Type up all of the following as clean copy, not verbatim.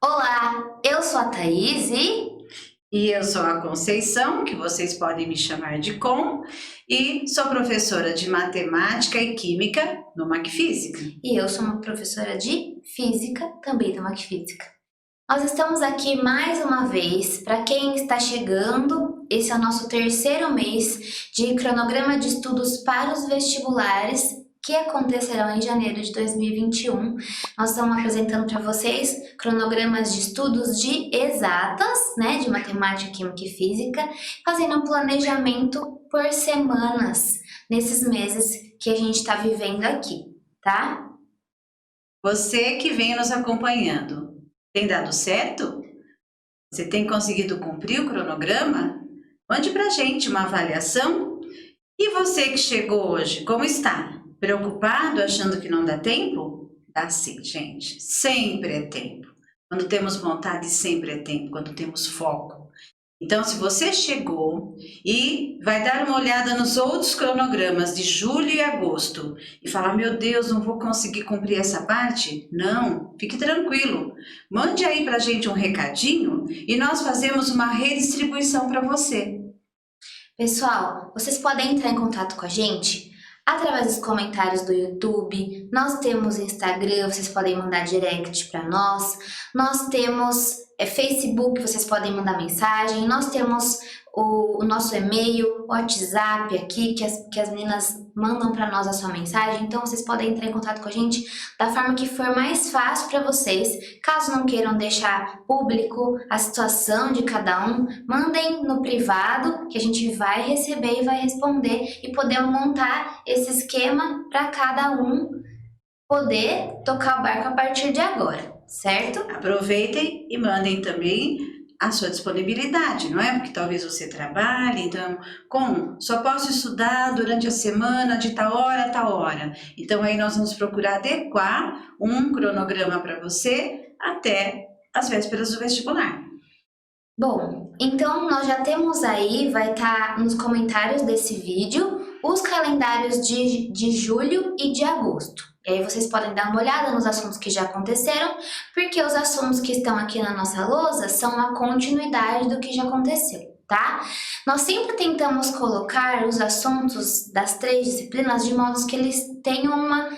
Olá, eu sou a Thaís E eu sou a Conceição, que vocês podem me chamar de Com, e sou professora de Matemática e Química no Macfísica. e eu sou uma professora de Física, também da Macfísica. Nós estamos aqui mais uma vez. Para quem está chegando, esse é o nosso terceiro mês de cronograma de estudos para os vestibulares que acontecerão em janeiro de 2021. Nós estamos apresentando para vocês cronogramas de estudos de exatas, né, de matemática, química e física, fazendo um planejamento por semanas nesses meses que a gente está vivendo aqui, tá? Você que vem nos acompanhando, tem dado certo? Você tem conseguido cumprir o cronograma? Mande pra gente uma avaliação. E você que chegou hoje, como está? Preocupado, achando que não dá tempo? Dá sim, gente. Sempre é tempo. Quando temos vontade, sempre é tempo. Quando temos foco. Então, se você chegou e vai dar uma olhada nos outros cronogramas de julho e agosto e falar, meu Deus, não vou conseguir cumprir essa parte? Não, fique tranquilo. Mande aí pra gente um recadinho e nós fazemos uma redistribuição para você. Pessoal, vocês podem entrar em contato com a gente através dos comentários do YouTube. Nós temos Instagram, vocês podem mandar direct para nós. Nós temos Facebook, vocês podem mandar mensagem. Nós temos o nosso e-mail, WhatsApp aqui, que as meninas mandam para nós a sua mensagem. Então vocês podem entrar em contato com a gente da forma que for mais fácil para vocês. Caso não queiram deixar público a situação de cada um, mandem no privado que a gente vai receber e vai responder e podemos montar esse esquema para cada um poder tocar o barco a partir de agora, certo? Aproveitem e mandem também a sua disponibilidade, não é? Porque talvez você trabalhe, então, só posso estudar durante a semana de tal hora a tal hora. Então, aí nós vamos procurar adequar um cronograma para você até as vésperas do vestibular. Bom, então nós já temos aí, vai estar nos comentários desse vídeo, os calendários de julho e de agosto. E aí vocês podem dar uma olhada nos assuntos que já aconteceram, porque os assuntos que estão aqui na nossa lousa são a continuidade do que já aconteceu, tá? Nós sempre tentamos colocar os assuntos das três disciplinas de modo que eles tenham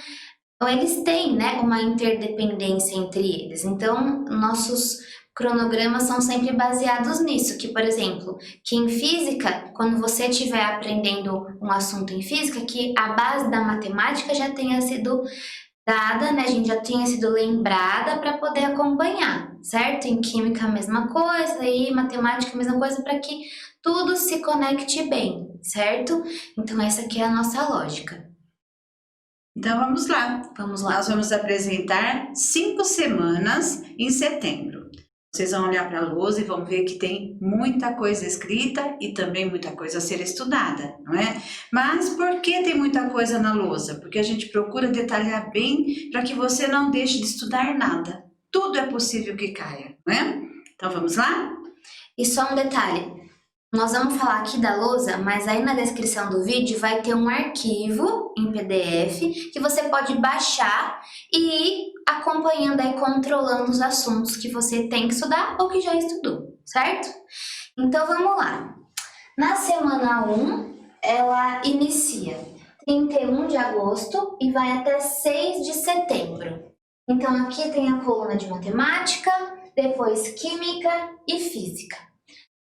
eles têm, né, uma interdependência entre eles. Então, nossos cronogramas são sempre baseados nisso, que, por exemplo, que em física, quando você estiver aprendendo um assunto em física, que a base da matemática já tenha sido dada, né, a gente já tenha sido lembrada para poder acompanhar, certo? Em química a mesma coisa, e matemática a mesma coisa, para que tudo se conecte bem, certo? Então essa aqui é a nossa lógica. Então vamos lá. Vamos lá. Nós vamos apresentar 5 semanas em setembro. Vocês vão olhar para a lousa e vão ver que tem muita coisa escrita e também muita coisa a ser estudada, não é? Mas por que tem muita coisa na lousa? Porque a gente procura detalhar bem para que você não deixe de estudar nada. Tudo é possível que caia, não é? Então vamos lá? E só um detalhe, nós vamos falar aqui da lousa, mas aí na descrição do vídeo vai ter um arquivo em PDF que você pode baixar e ir acompanhando aí, controlando os assuntos que você tem que estudar ou que já estudou, certo? Então vamos lá. Na semana 1, ela inicia 31 de agosto e vai até 6 de setembro. Então aqui tem a coluna de matemática, depois química e física.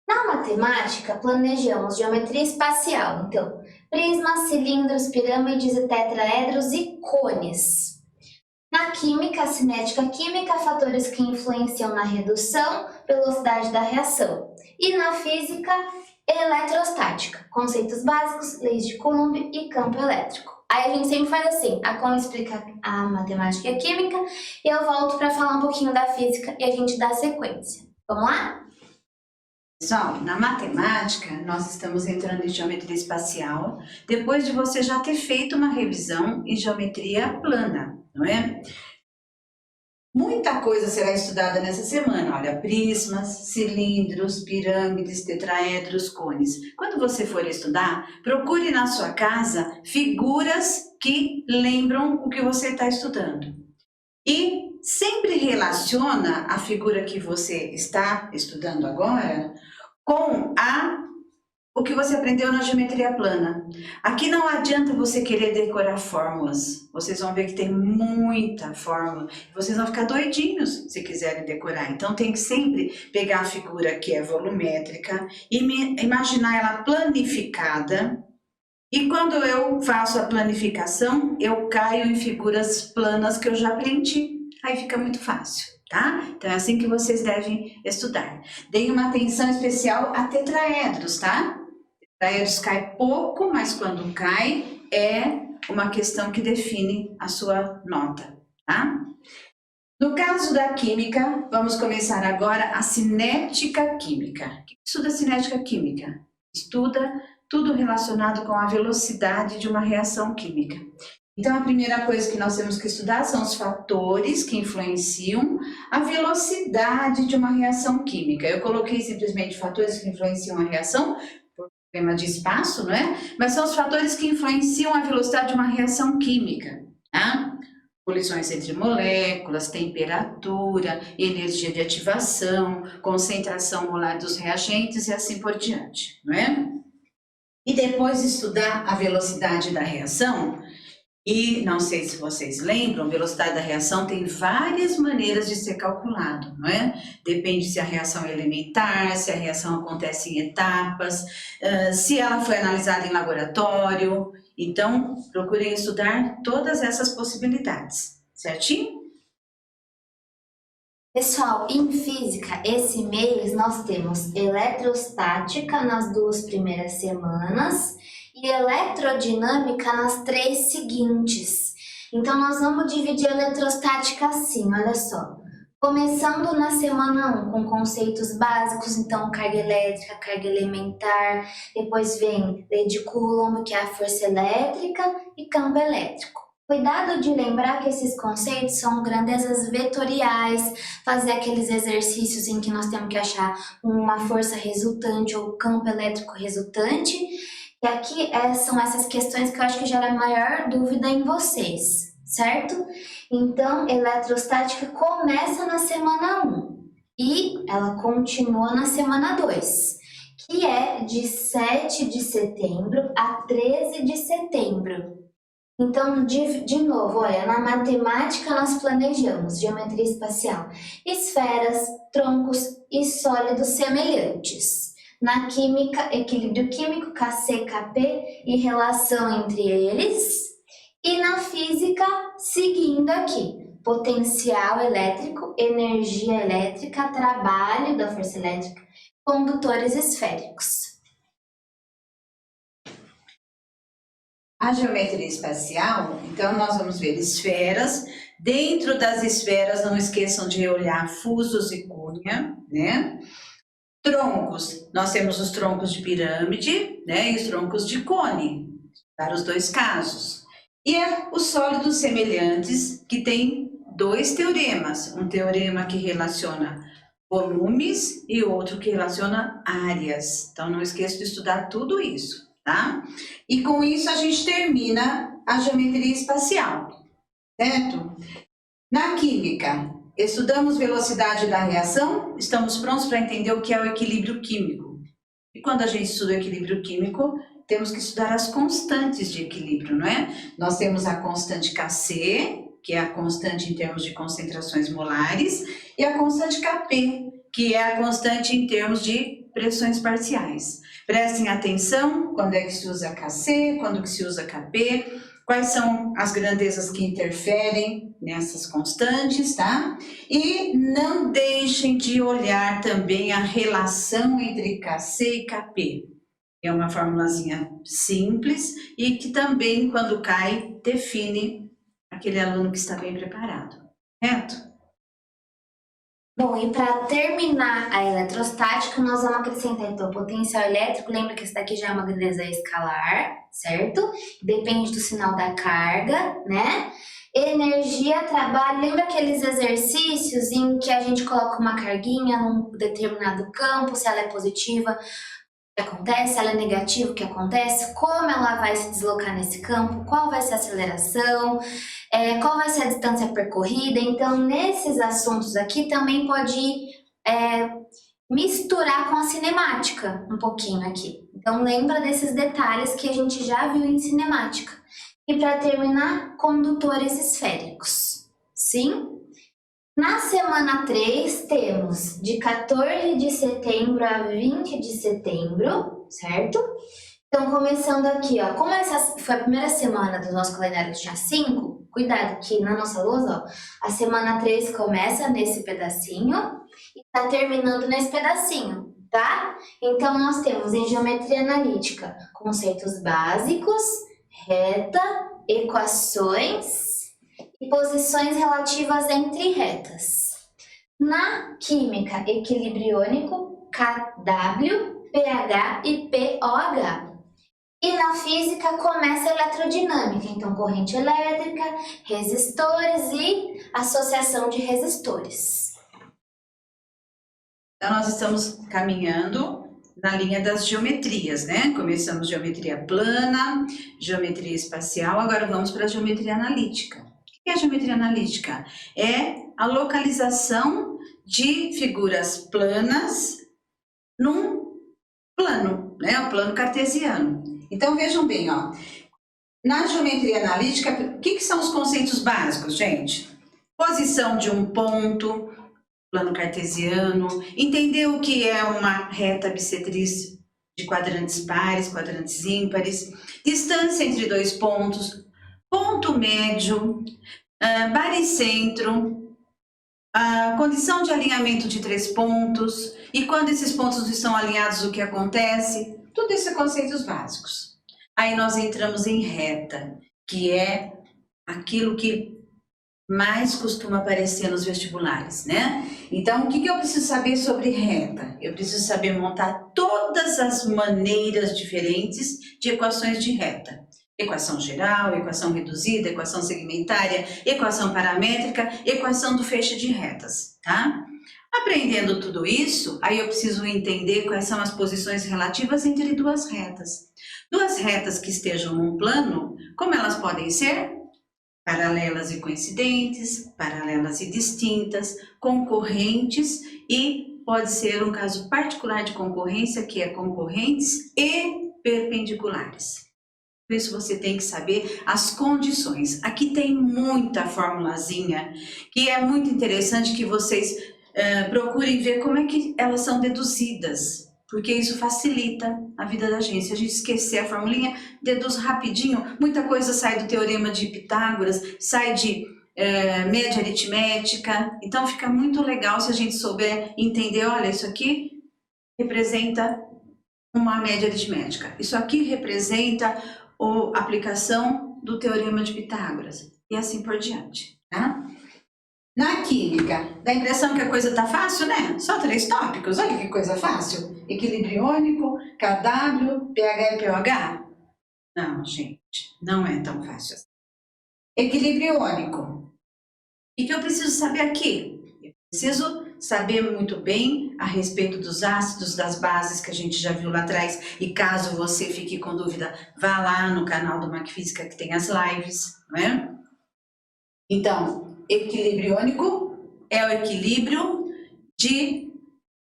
Na matemática, planejamos geometria espacial, então, prismas, cilindros, pirâmides e tetraedros e cones. Na química, cinética química, fatores que influenciam na redução, velocidade da reação. E na física, eletrostática, conceitos básicos, leis de Coulomb e campo elétrico. Aí a gente sempre faz assim, a Com explica a matemática e a química, e eu volto para falar um pouquinho da física e a gente dá sequência. Vamos lá? Pessoal, na matemática, nós estamos entrando em geometria espacial, depois de você já ter feito uma revisão em geometria plana, não é? Muita coisa será estudada nessa semana, olha, prismas, cilindros, pirâmides, tetraedros, cones. Quando você for estudar, procure na sua casa figuras que lembram o que você está estudando. E sempre relaciona a figura que você está estudando agora com o que você aprendeu na geometria plana. Aqui não adianta você querer decorar fórmulas. Vocês vão ver que tem muita fórmula. Vocês vão ficar doidinhos se quiserem decorar. Então tem que sempre pegar a figura que é volumétrica e imaginar ela planificada. E quando eu faço a planificação, eu caio em figuras planas que eu já aprendi. Aí fica muito fácil, tá? Então é assim que vocês devem estudar. Deem uma atenção especial a tetraedros, tá? Tetraedros cai pouco, mas quando cai é uma questão que define a sua nota, tá? No caso da química, vamos começar agora a cinética química. O que estuda cinética química? Estuda tudo relacionado com a velocidade de uma reação química. Então, a primeira coisa que nós temos que estudar são os fatores que influenciam a velocidade de uma reação química. Eu coloquei simplesmente fatores que influenciam a reação, por problema de espaço, não é? Mas são os fatores que influenciam a velocidade de uma reação química, tá? Colisões entre moléculas, temperatura, energia de ativação, concentração molar dos reagentes e assim por diante, não é? E depois estudar a velocidade da reação. E não sei se vocês lembram, a velocidade da reação tem várias maneiras de ser calculado, não é? Depende se a reação é elementar, se a reação acontece em etapas, se ela foi analisada em laboratório. Então, procurem estudar todas essas possibilidades, certinho? Pessoal, em física, esse mês nós temos eletrostática nas 2 primeiras semanas e eletrodinâmica nas 3 seguintes. Então, nós vamos dividir a eletrostática assim, olha só. Começando na semana 1 com conceitos básicos, então carga elétrica, carga elementar, depois vem lei de Coulomb, que é a força elétrica, e campo elétrico. Cuidado de lembrar que esses conceitos são grandezas vetoriais, fazer aqueles exercícios em que nós temos que achar uma força resultante ou campo elétrico resultante. E aqui são essas questões que eu acho que gera maior dúvida em vocês, certo? Então, eletrostática começa na semana 1 e ela continua na semana 2, que é de 7 de setembro a 13 de setembro. Então, de novo, olha, na matemática nós planejamos geometria espacial, esferas, troncos e sólidos semelhantes. Na química, equilíbrio químico, Kc, Kp e relação entre eles. E na física, seguindo aqui, potencial elétrico, energia elétrica, trabalho da força elétrica, condutores esféricos. A geometria espacial, então nós vamos ver esferas. Dentro das esferas, não esqueçam de olhar fusos e cunha, né? Troncos, nós temos os troncos de pirâmide, né? E os troncos de cone, para os 2 casos. E os sólidos semelhantes, que tem 2 teoremas. Um teorema que relaciona volumes e outro que relaciona áreas. Então, não esqueça de estudar tudo isso, tá? E com isso a gente termina a geometria espacial, certo? Na química, estudamos velocidade da reação, estamos prontos para entender o que é o equilíbrio químico. E quando a gente estuda o equilíbrio químico, temos que estudar as constantes de equilíbrio, não é? Nós temos a constante Kc, que é a constante em termos de concentrações molares, e a constante Kp, que é a constante em termos de pressões parciais. Prestem atenção quando é que se usa Kc, quando que se usa Kp, quais são as grandezas que interferem nessas constantes, tá? E não deixem de olhar também a relação entre Kc e Kp. É uma formulazinha simples e que também, quando cai, define aquele aluno que está bem preparado, certo? Bom, e para terminar a eletrostática, nós vamos acrescentar então o potencial elétrico. Lembra que esse daqui já é uma grandeza escalar, certo? Depende do sinal da carga, né? Energia, trabalho, lembra aqueles exercícios em que a gente coloca uma carguinha num determinado campo, se ela é positiva, que acontece, ela é negativa, o que acontece, como ela vai se deslocar nesse campo, qual vai ser a aceleração, qual vai ser a distância percorrida. Então, nesses assuntos aqui também pode misturar com a cinemática um pouquinho aqui. Então, lembra desses detalhes que a gente já viu em cinemática. E para terminar, condutores esféricos. Sim? Na semana 3, temos de 14 de setembro a 20 de setembro, certo? Então, começando aqui, ó, como essa foi a primeira semana do nosso calendário que tinha 5, cuidado que na nossa lousa, ó, a semana 3 começa nesse pedacinho e tá terminando nesse pedacinho, tá? Então, nós temos em geometria analítica conceitos básicos, reta, equações e posições relativas entre retas. Na química, equilíbrio iônico, KW, pH e POH. E na física começa a eletrodinâmica, então corrente elétrica, resistores e associação de resistores. Então, nós estamos caminhando na linha das geometrias, né? Começamos geometria plana, geometria espacial, agora vamos para a geometria analítica. O que é a geometria analítica? É a localização de figuras planas num plano, né? O plano cartesiano. Então, vejam bem, ó. Na geometria analítica, o que são os conceitos básicos, gente? Posição de um ponto, plano cartesiano, entender o que é uma reta bissetriz de quadrantes pares, quadrantes ímpares, distância entre dois pontos, ponto médio, baricentro, a condição de alinhamento de 3 pontos, e quando esses pontos estão alinhados, o que acontece? Tudo isso é conceitos básicos. Aí nós entramos em reta, que é aquilo que mais costuma aparecer nos vestibulares, né? Então, o que eu preciso saber sobre reta? Eu preciso saber montar todas as maneiras diferentes de equações de reta. Equação geral, equação reduzida, equação segmentária, equação paramétrica, equação do feixe de retas, tá? Aprendendo tudo isso, aí eu preciso entender quais são as posições relativas entre duas retas. Duas retas que estejam num plano, como elas podem ser? Paralelas e coincidentes, paralelas e distintas, concorrentes e pode ser um caso particular de concorrência, que é concorrentes e perpendiculares. Por isso você tem que saber as condições. Aqui tem muita formulazinha que é muito interessante que vocês procurem ver como é que elas são deduzidas, porque isso facilita a vida da gente. Se a gente esquecer a formulinha, deduz rapidinho, muita coisa sai do teorema de Pitágoras, sai de média aritmética, então fica muito legal se a gente souber entender, olha, isso aqui representa uma média aritmética, isso aqui representa a aplicação do teorema de Pitágoras, e assim por diante, tá? Na química, dá a impressão que a coisa tá fácil, né? Só 3 tópicos, olha que coisa fácil. Equilíbrio iônico, KW, pH e pOH. Não, gente, não é tão fácil assim. Equilíbrio iônico. O que eu preciso saber aqui? Eu preciso saber muito bem a respeito dos ácidos, das bases que a gente já viu lá atrás. E caso você fique com dúvida, vá lá no canal do MacFísica que tem as lives, não é? Então, equilíbrio iônico é o equilíbrio de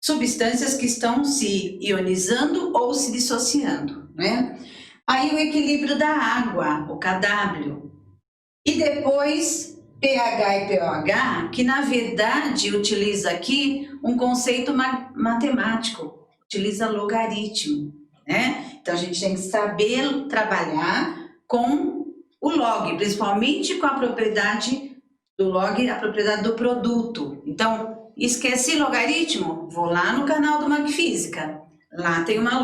substâncias que estão se ionizando ou se dissociando, né? Aí o equilíbrio da água, o KW. E depois pH e pOH, que na verdade utiliza aqui um conceito matemático, utiliza logaritmo, né? Então a gente tem que saber trabalhar com o log, principalmente com a propriedade do log, a propriedade do produto. Então, esqueci logaritmo? Vou lá no canal do MacFísica. Lá tem uma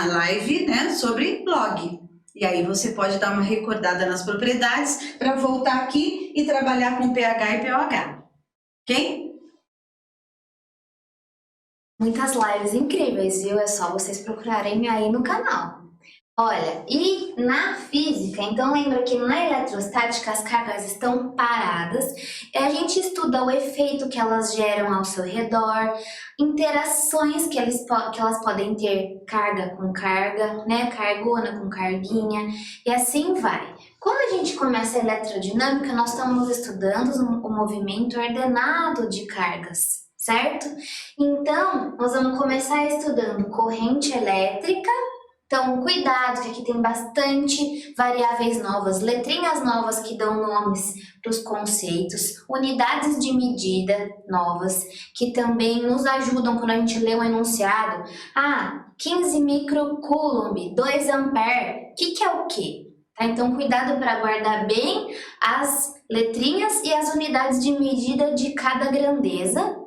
live, né, sobre log. E aí você pode dar uma recordada nas propriedades para voltar aqui e trabalhar com pH e pOH. Ok? Muitas lives incríveis, viu? É só vocês procurarem aí no canal. Olha, e na física, então lembra que na eletrostática as cargas estão paradas, e a gente estuda o efeito que elas geram ao seu redor, interações que elas podem ter carga com carga, né? Cargona com carguinha, e assim vai. Quando a gente começa a eletrodinâmica, nós estamos estudando o movimento ordenado de cargas, certo? Então, nós vamos começar estudando corrente elétrica. Então, cuidado, que aqui tem bastante variáveis novas, letrinhas novas que dão nomes para os conceitos, unidades de medida novas, que também nos ajudam quando a gente lê um enunciado. 15 microcoulomb, 2 ampere, que é o quê? Tá? Então, cuidado para guardar bem as letrinhas e as unidades de medida de cada grandeza.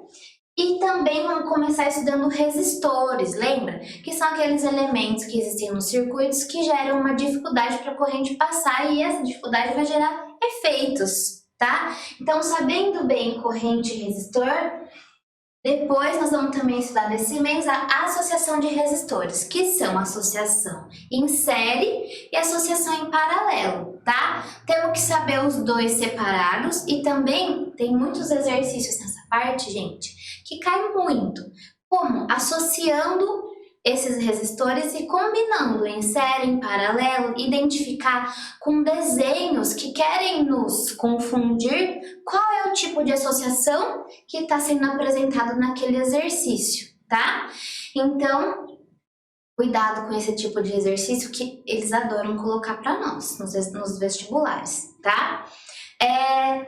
E também vamos começar estudando resistores, lembra? Que são aqueles elementos que existem nos circuitos que geram uma dificuldade para a corrente passar e essa dificuldade vai gerar efeitos, tá? Então, sabendo bem corrente e resistor, depois nós vamos também estudar nesse mês a associação de resistores, que são associação em série e associação em paralelo, tá? Temos que saber os dois separados e também tem muitos exercícios nessa parte, gente, que cai muito, como associando esses resistores e combinando em série, em paralelo, identificar com desenhos que querem nos confundir qual é o tipo de associação que está sendo apresentado naquele exercício, tá? Então, cuidado com esse tipo de exercício que eles adoram colocar para nós nos vestibulares, tá?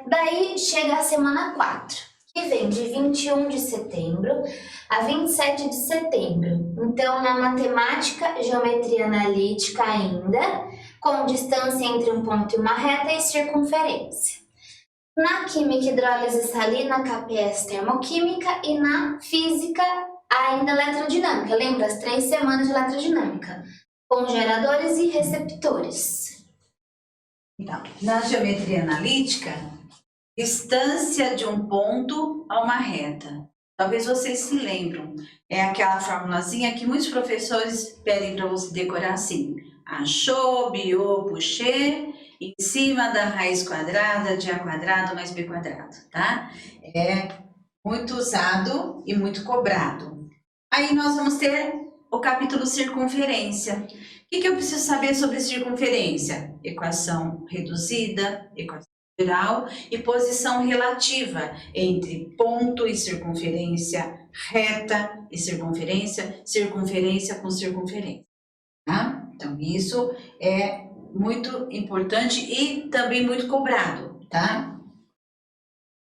Daí chega a semana 4, que vem de 21 de setembro a 27 de setembro. Então, na matemática, geometria analítica ainda, com distância entre um ponto e uma reta e circunferência. Na química, hidrólise salina, KPS termoquímica e na física, ainda eletrodinâmica. Lembra? As 3 semanas de eletrodinâmica, com geradores e receptores. Então, na geometria analítica, distância de um ponto a uma reta. Talvez vocês se lembram. É aquela formulazinha que muitos professores pedem para você decorar assim. Achou, biou, puxê, em cima da raiz quadrada de A quadrado mais B quadrado, tá? É muito usado e muito cobrado. Aí nós vamos ter o capítulo circunferência. O que eu preciso saber sobre circunferência? Equação reduzida, equação geral e posição relativa entre ponto e circunferência, reta e circunferência, circunferência com circunferência, tá? Então, isso é muito importante e também muito cobrado, tá?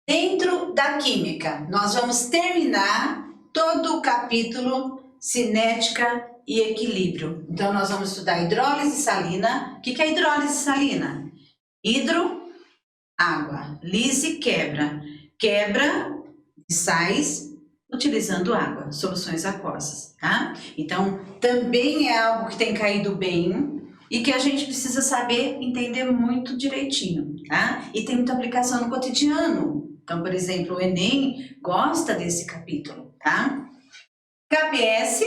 Dentro da química, nós vamos terminar todo o capítulo cinética e equilíbrio. Então, nós vamos estudar hidrólise salina. O que é hidrólise salina? Hidro, água, lise, quebra de sais utilizando água, soluções aquosas, tá? Então, também é algo que tem caído bem e que a gente precisa saber entender muito direitinho, tá? E tem muita aplicação no cotidiano. Então, por exemplo, o Enem gosta desse capítulo, tá? KPS,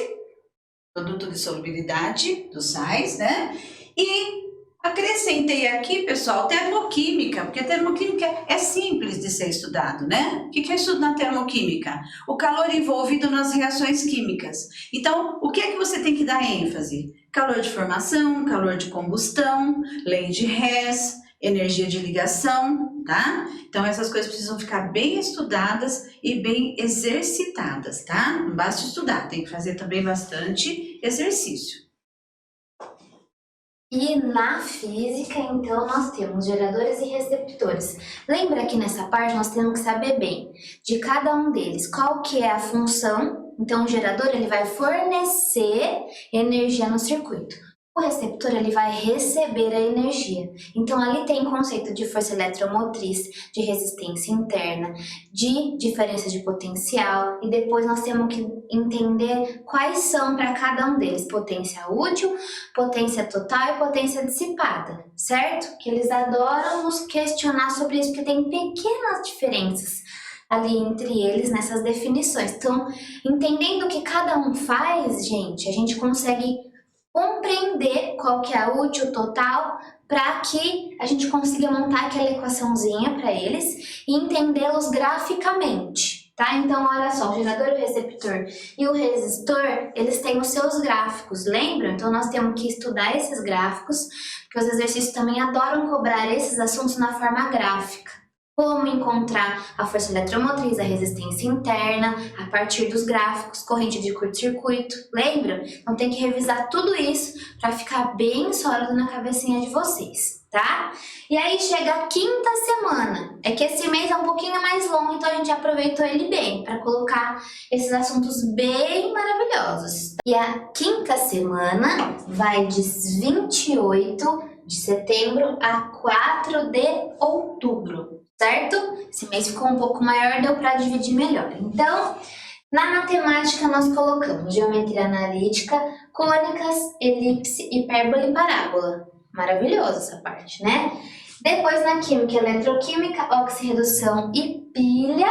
produto de solubilidade dos sais, né? E acrescentei aqui, pessoal, termoquímica, porque a termoquímica é simples de ser estudado, né? O que é estudo na termoquímica? O calor envolvido nas reações químicas. Então, o que é que você tem que dar ênfase? Calor de formação, calor de combustão, lei de Hess, energia de ligação, tá? Então, essas coisas precisam ficar bem estudadas e bem exercitadas, tá? Não basta estudar, tem que fazer também bastante exercício. E na física, então, nós temos geradores e receptores. Lembra que nessa parte nós temos que saber bem de cada um deles, qual que é a função. Então, o gerador ele vai fornecer energia no circuito. O receptor ele vai receber a energia. Então, ali tem conceito de força eletromotriz, de resistência interna, de diferença de potencial. E depois nós temos que entender quais são para cada um deles. Potência útil, potência total e potência dissipada, certo? Que eles adoram nos questionar sobre isso, porque tem pequenas diferenças ali entre eles nessas definições. Então, entendendo o que cada um faz, gente, a gente consegue compreender qual que é a útil total para que a gente consiga montar aquela equaçãozinha para eles e entendê-los graficamente, tá? Então, olha só, o gerador, o receptor e o resistor, eles têm os seus gráficos, lembram? Então, nós temos que estudar esses gráficos, porque os exercícios também adoram cobrar esses assuntos na forma gráfica. Como encontrar a força eletromotriz, a resistência interna, a partir dos gráficos, corrente de curto-circuito, lembra? Então tem que revisar tudo isso para ficar bem sólido na cabecinha de vocês, tá? E aí chega a quinta semana, é que esse mês é um pouquinho mais longo, então a gente aproveitou ele bem para colocar esses assuntos bem maravilhosos. E a quinta semana vai de 28 de setembro a 4 de outubro. Certo? Esse mês ficou um pouco maior, deu para dividir melhor. Então, na matemática nós colocamos geometria analítica, cônicas, elipse, hipérbole e parábola. Maravilhosa essa parte, né? Depois na química, eletroquímica, oxirredução e pilha.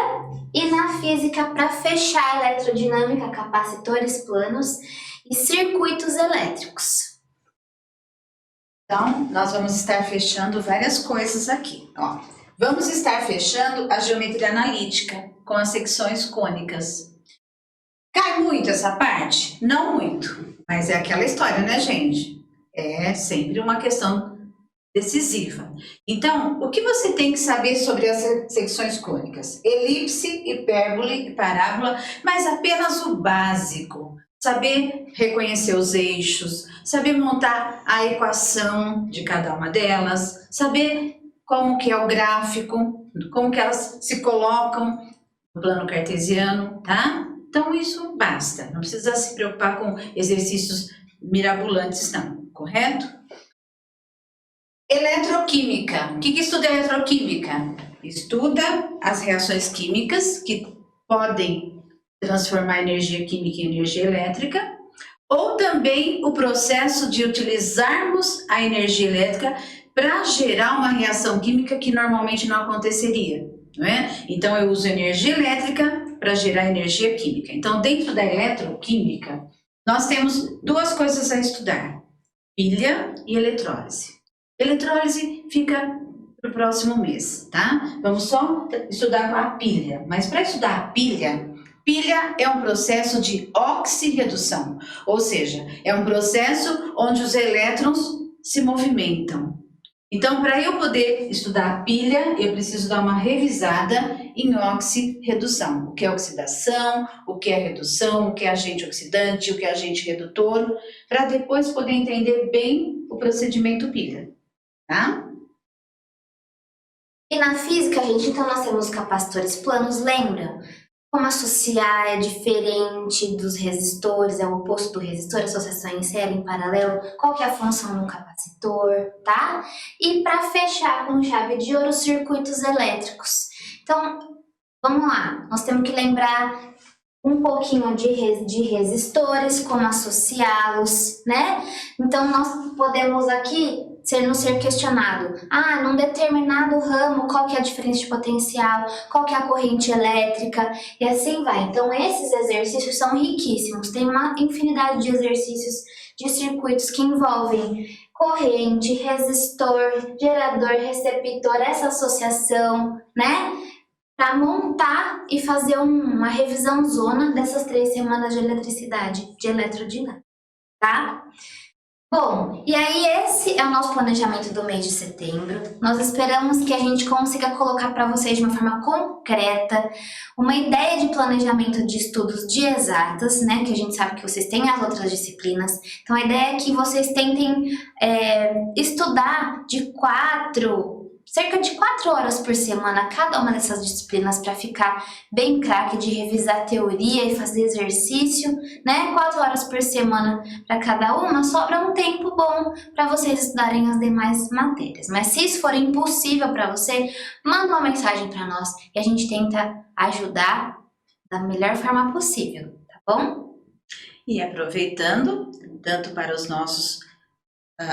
E na física, para fechar, eletrodinâmica, capacitores planos e circuitos elétricos. Então, nós vamos estar fechando várias coisas aqui, ó. Vamos estar fechando a geometria analítica com as secções cônicas. Cai muito essa parte? Não muito, mas é aquela história, né, gente? É sempre uma questão decisiva. Então, o que você tem que saber sobre as secções cônicas? Elipse, hipérbole e parábola, mas apenas o básico. Saber reconhecer os eixos, saber montar a equação de cada uma delas, saber como que é o gráfico, como que elas se colocam no plano cartesiano, tá? Então isso basta, não precisa se preocupar com exercícios mirabolantes não, correto? Eletroquímica, o que estuda eletroquímica? Estuda as reações químicas que podem transformar energia química em energia elétrica, ou também o processo de utilizarmos a energia elétrica para gerar uma reação química que normalmente não aconteceria, não é? Então eu uso energia elétrica para gerar energia química. Então dentro da eletroquímica nós temos duas coisas a estudar, pilha e eletrólise. Eletrólise fica para o próximo mês, tá? Vamos só estudar a pilha, mas para estudar a pilha é um processo de oxirredução, ou seja, é um processo onde os elétrons se movimentam. Então, para eu poder estudar a pilha, eu preciso dar uma revisada em oxirredução. O que é oxidação, o que é redução, o que é agente oxidante, o que é agente redutor, para depois poder entender bem o procedimento pilha, tá? E na física, gente, então nós temos capacitores planos, lembra? Como associar é diferente dos resistores, é o oposto do resistor, associação em série, em paralelo, qual que é a função do capacitor, tá? E para fechar com chave de ouro, circuitos elétricos. Então, vamos lá, nós temos que lembrar um pouquinho de resistores, como associá-los, né? Então, nós podemos aqui não ser questionado, num determinado ramo, qual que é a diferença de potencial, qual que é a corrente elétrica, e assim vai. Então, esses exercícios são riquíssimos, tem uma infinidade de exercícios de circuitos que envolvem corrente, resistor, gerador, receptor, essa associação, né? Para montar e fazer uma revisão zona dessas 3 semanas de eletricidade, de eletrodinâmica, tá? Bom, e aí esse é o nosso planejamento do mês de setembro. Nós esperamos que a gente consiga colocar para vocês de uma forma concreta uma ideia de planejamento de estudos de exatas, né? Que a gente sabe que vocês têm as outras disciplinas. Então a ideia é que vocês tentem estudar cerca de 4 horas por semana cada uma dessas disciplinas para ficar bem craque de revisar teoria e fazer exercício, né? 4 horas por semana para cada uma, sobra um tempo bom para vocês estudarem as demais matérias. Mas se isso for impossível para você, manda uma mensagem para nós e a gente tenta ajudar da melhor forma possível, tá bom? E aproveitando, tanto para os nossos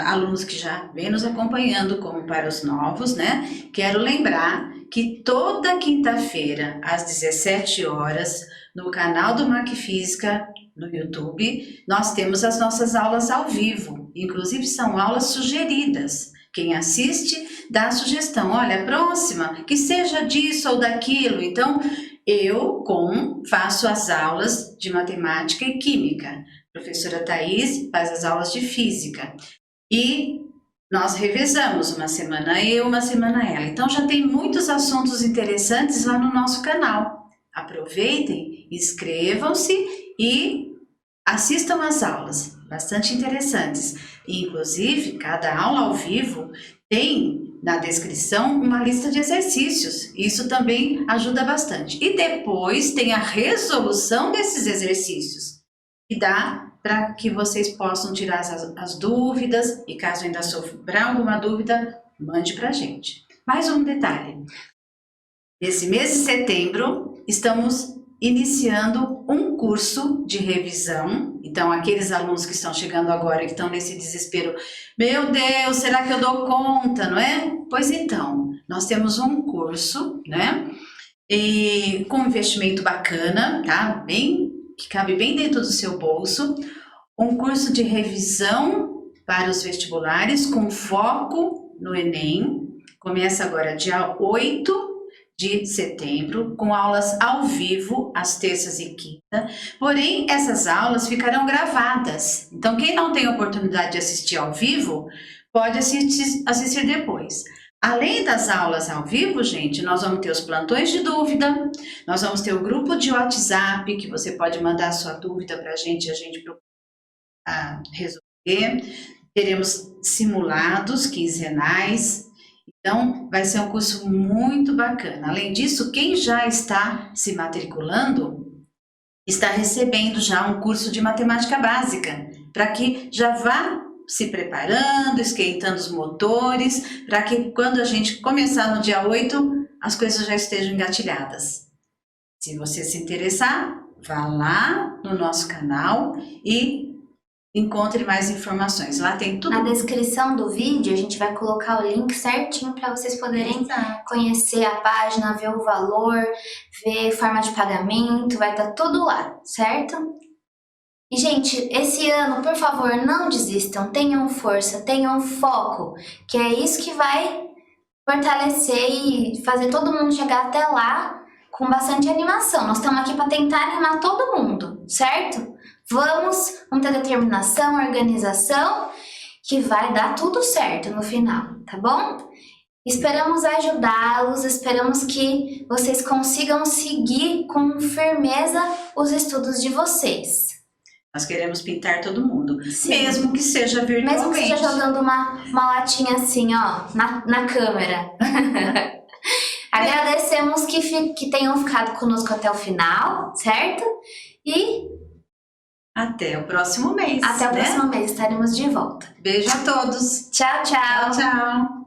alunos que já vêm nos acompanhando, como para os novos, né? Quero lembrar que toda quinta-feira, às 17 horas, no canal do Macfísica, no YouTube, nós temos as nossas aulas ao vivo. Inclusive, são aulas sugeridas. Quem assiste dá a sugestão, olha, a próxima, que seja disso ou daquilo. Então, eu, faço as aulas de matemática e química. A professora Thaís faz as aulas de física. E nós revezamos, uma semana eu, uma semana ela. Então, já tem muitos assuntos interessantes lá no nosso canal. Aproveitem, inscrevam-se e assistam às aulas, bastante interessantes. Inclusive, cada aula ao vivo tem na descrição uma lista de exercícios. Isso também ajuda bastante. E depois tem a resolução desses exercícios, que dá para que vocês possam tirar as dúvidas, e caso ainda sobrar alguma dúvida, mande para a gente. Mais um detalhe. Nesse mês de setembro, estamos iniciando um curso de revisão. Então, aqueles alunos que estão chegando agora, que estão nesse desespero, meu Deus, será que eu dou conta, não é? Pois então, nós temos um curso, né? E com um investimento bacana, tá? Que cabe bem dentro do seu bolso. Um curso de revisão para os vestibulares com foco no Enem. Começa agora dia 8 de setembro, com aulas ao vivo, às terças e quintas. Porém, essas aulas ficarão gravadas. Então, quem não tem oportunidade de assistir ao vivo, pode assistir depois. Além das aulas ao vivo, gente, nós vamos ter os plantões de dúvida, nós vamos ter o grupo de WhatsApp, que você pode mandar a sua dúvida para a gente procura resolver. Teremos simulados quinzenais. Então, vai ser um curso muito bacana. Além disso, quem já está se matriculando, está recebendo já um curso de matemática básica, para que já vá se preparando, esquentando os motores, para que quando a gente começar no dia 8, as coisas já estejam engatilhadas. Se você se interessar, vá lá no nosso canal e encontre mais informações. Lá tem tudo. Na descrição do vídeo, a gente vai colocar o link certinho para vocês poderem conhecer a página, ver o valor, ver forma de pagamento, vai estar tudo lá, certo? E, gente, esse ano, por favor, não desistam, tenham força, tenham foco, que é isso que vai fortalecer e fazer todo mundo chegar até lá com bastante animação. Nós estamos aqui para tentar animar todo mundo, certo? Vamos ter determinação, organização, que vai dar tudo certo no final, tá bom? Esperamos ajudá-los, esperamos que vocês consigam seguir com firmeza os estudos de vocês. Nós queremos pintar todo mundo, Sim. Mesmo que seja virtualmente. Mesmo que seja jogando uma latinha assim, ó, na câmera. Agradecemos que tenham ficado conosco até o final, certo? E até o próximo mês. Até o próximo mês, estaremos de volta. Beijo a todos. Tchau, tchau. Tchau, tchau.